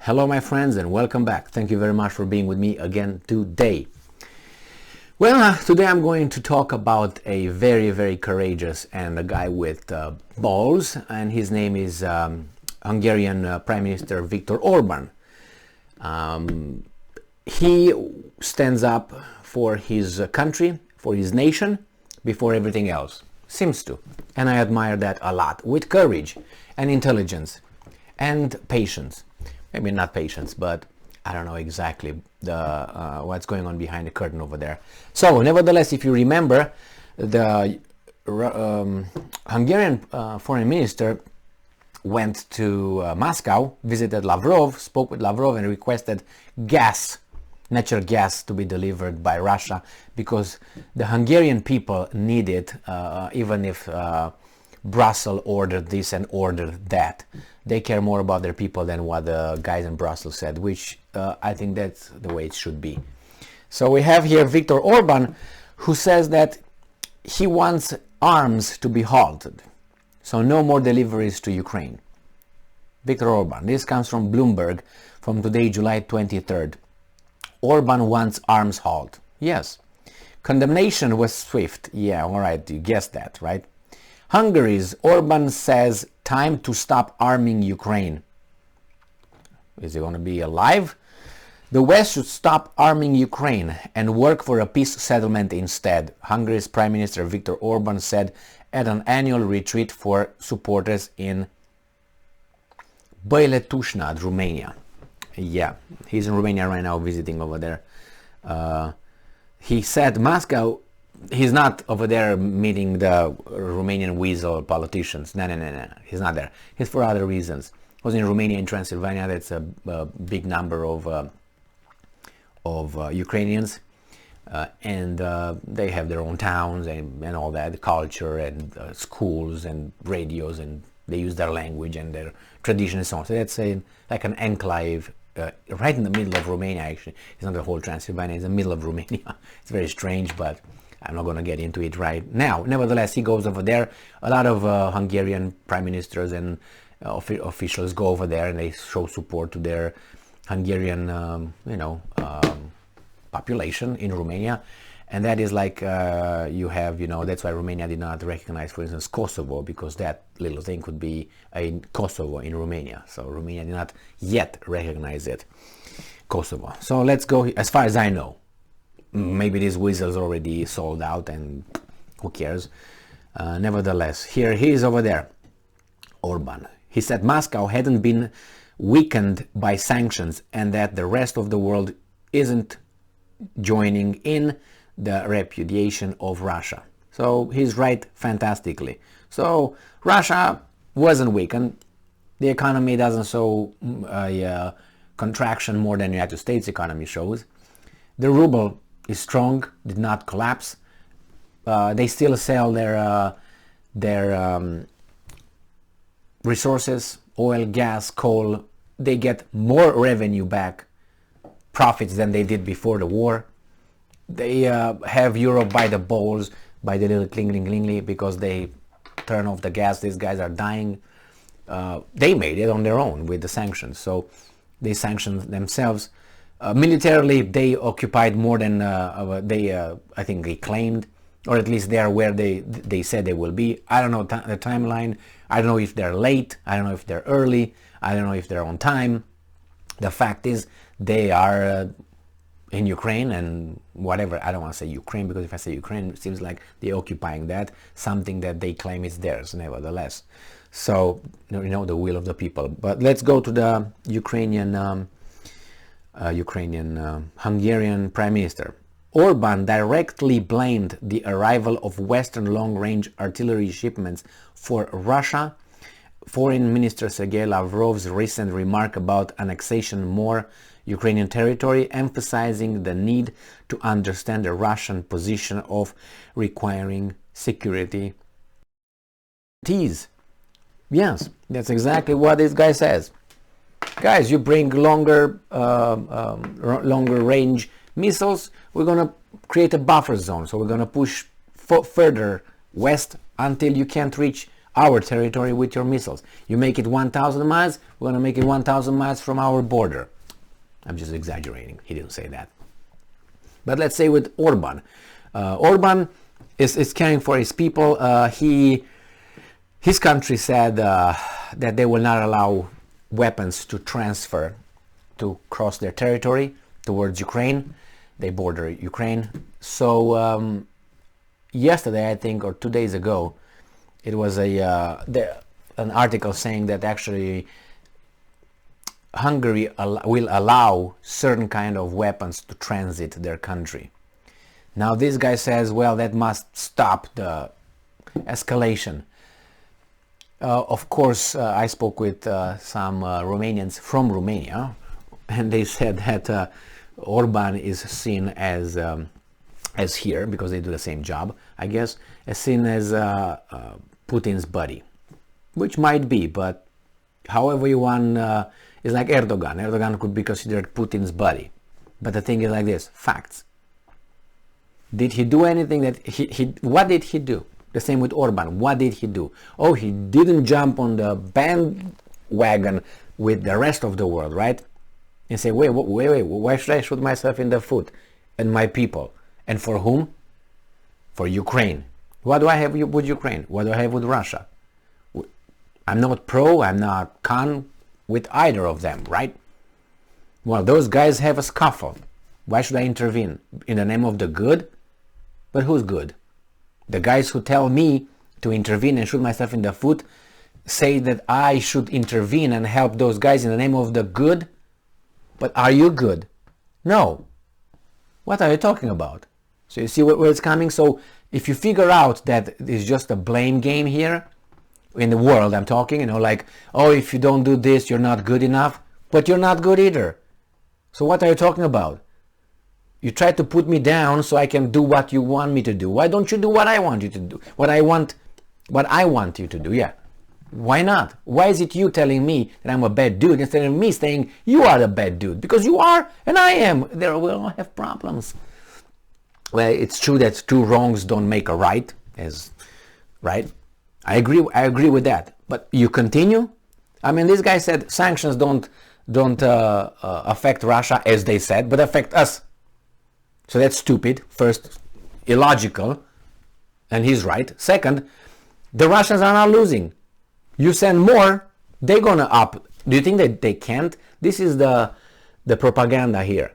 Hello my friends and welcome back. Thank you very much for being with me again today. Well, today I'm going to talk about a very courageous and a guy with balls, and his name is Hungarian Prime Minister Viktor Orban. He stands up for his country, for his nation, before everything else. Seems to. And I admire that a lot. With courage and intelligence and patience. Maybe not patience, but I don't know exactly what's going on behind the curtain over there. So, nevertheless, if you remember, the Hungarian foreign minister went to Moscow, visited Lavrov, spoke with Lavrov and requested natural gas to be delivered by Russia, because the Hungarian people need it, even if Brussels ordered this and ordered that. They care more about their people than what the guys in Brussels said, which I think that's the way it should be. So we have here Viktor Orban, who says that he wants arms to be halted. So no more deliveries to Ukraine. Viktor Orban. This comes from Bloomberg from today, July 23rd. Orban wants arms halt. Yes. Condemnation was swift. Yeah, all right, you guessed that, right? Hungary's Orban says time to stop arming Ukraine. Is he going to be alive? The West should stop arming Ukraine and work for a peace settlement instead, Hungary's Prime Minister Viktor Orban said at an annual retreat for supporters in Băiletușnad, Romania. Yeah, he's in Romania right now visiting over there. He said Moscow, he's not over there meeting the Romanian weasel politicians. No, he's not there. He's for other reasons. He was in Romania and Transylvania. That's a big number of Ukrainians, and they have their own towns and all that, culture and schools and radios, and they use their language and their tradition and so on. So that's like an enclave right in the middle of Romania. Actually, it's not the whole Transylvania; it's the middle of Romania. It's very strange, but I'm not going to get into it right now. Nevertheless, he goes over there. A lot of Hungarian prime ministers and officials go over there and they show support to their Hungarian, population in Romania. And that is like you have, that's why Romania did not recognize, for instance, Kosovo, because that little thing could be a Kosovo in Romania. So Romania did not yet recognize it, Kosovo. So let's go, as far as I know. Maybe these weasels already sold out and who cares. Nevertheless, here he is over there, Orban. He said Moscow hadn't been weakened by sanctions and that the rest of the world isn't joining in the repudiation of Russia. So he's right fantastically. So Russia wasn't weakened. The economy doesn't show a contraction more than the United States economy shows. The ruble is strong, did not collapse. They still sell their resources, oil, gas, coal. They get more revenue back, profits, than they did before the war. They have Europe by the balls, by the little klingly, because they turn off the gas. These guys are dying. They made it on their own with the sanctions. So they sanctioned themselves. Militarily, they occupied more than I think they claimed, or at least they are where they said they will be. I don't know the timeline. I don't know if they're late. I don't know if they're early. I don't know if they're on time. The fact is, they are in Ukraine and whatever. I don't want to say Ukraine, because if I say Ukraine, it seems like they're occupying something that they claim is theirs, nevertheless. So, the will of the people. But let's go to the Hungarian Prime Minister. Orban directly blamed the arrival of Western long-range artillery shipments for Russia. Foreign Minister Sergei Lavrov's recent remark about annexation more Ukrainian territory, emphasizing the need to understand the Russian position of requiring security. Yes, that's exactly what this guy says. Guys, you bring longer range missiles, we're going to create a buffer zone. So we're going to push further west until you can't reach our territory with your missiles. You make it 1,000 miles, we're going to make it 1,000 miles from our border. I'm just exaggerating. He didn't say that. But let's say with Orban. Orban is caring for his people. His country said that they will not allow weapons to transfer to cross their territory towards Ukraine. They border Ukraine. So yesterday, I think, or 2 days ago, it was an article saying that actually Hungary will allow certain kind of weapons to transit their country. Now this guy says, well, that must stop the escalation. Of course, I spoke with some Romanians from Romania, and they said that Orban is seen as here, because they do the same job, I guess, as seen as Putin's buddy, which might be, but however you want, it's like Erdogan. Erdogan could be considered Putin's buddy. But the thing is like this, facts. Did he do anything that what did he do? The same with Orban. What did he do? Oh, he didn't jump on the bandwagon with the rest of the world, right? And say, wait, why should I shoot myself in the foot and my people? And for whom? For Ukraine. What do I have with Ukraine? What do I have with Russia? I'm not pro, I'm not con with either of them, right? Well, those guys have a scuffle. Why should I intervene? In the name of the good? But who's good? The guys who tell me to intervene and shoot myself in the foot say that I should intervene and help those guys in the name of the good? But are you good? No. What are you talking about? So you see where it's coming? So if you figure out that it's just a blame game here, in the world I'm talking, like, oh, if you don't do this, you're not good enough, but you're not good either. So what are you talking about? You try to put me down so I can do what you want me to do. Why don't you do what I want you to do? What I want you to do, yeah. Why not? Why is it you telling me that I'm a bad dude instead of me saying you are the bad dude? Because you are and I am. There we all have problems. Well, it's true that two wrongs don't make a right, right? I agree with that. But you continue? I mean, this guy said sanctions don't affect Russia, as they said, but affect us. So that's stupid. First, illogical, and he's right. Second, the Russians are not losing. You send more, they're gonna up. Do you think that they can't? This is the propaganda here.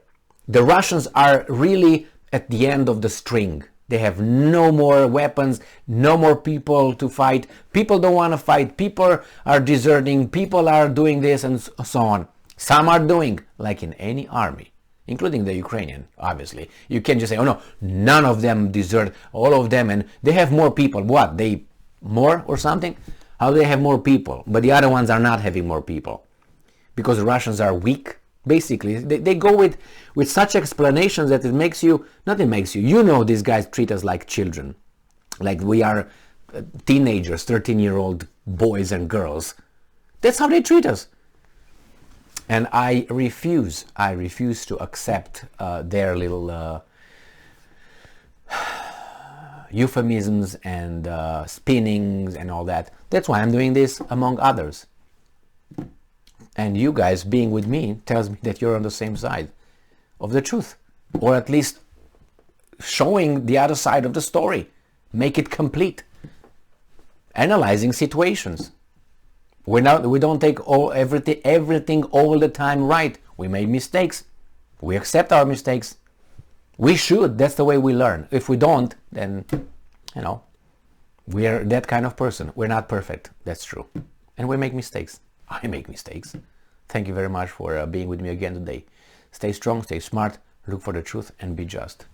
The Russians are really at the end of the string. They have no more weapons, no more people to fight. People don't want to fight. People are deserting. People are doing this and so on. Some are doing, like in any army, including the Ukrainian, obviously. You can't just say, oh no, none of them desert, all of them, and they have more people. What, they more or something? How do they have more people? But the other ones are not having more people. Because the Russians are weak. Basically, they go with such explanations that you know these guys treat us like children. Like we are teenagers, 13-year-old boys and girls. That's how they treat us. And I refuse to accept their little euphemisms and spinnings and all that. That's why I'm doing this, among others. And you guys being with me tells me that you're on the same side of the truth, or at least showing the other side of the story. Make it complete. Analyzing situations. We don't take everything all the time right. We made mistakes. We accept our mistakes. We should. That's the way we learn. If we don't, then we are that kind of person. We're not perfect. That's true. And we make mistakes. I make mistakes. Thank you very much for being with me again today. Stay strong, stay smart, look for the truth, and be just.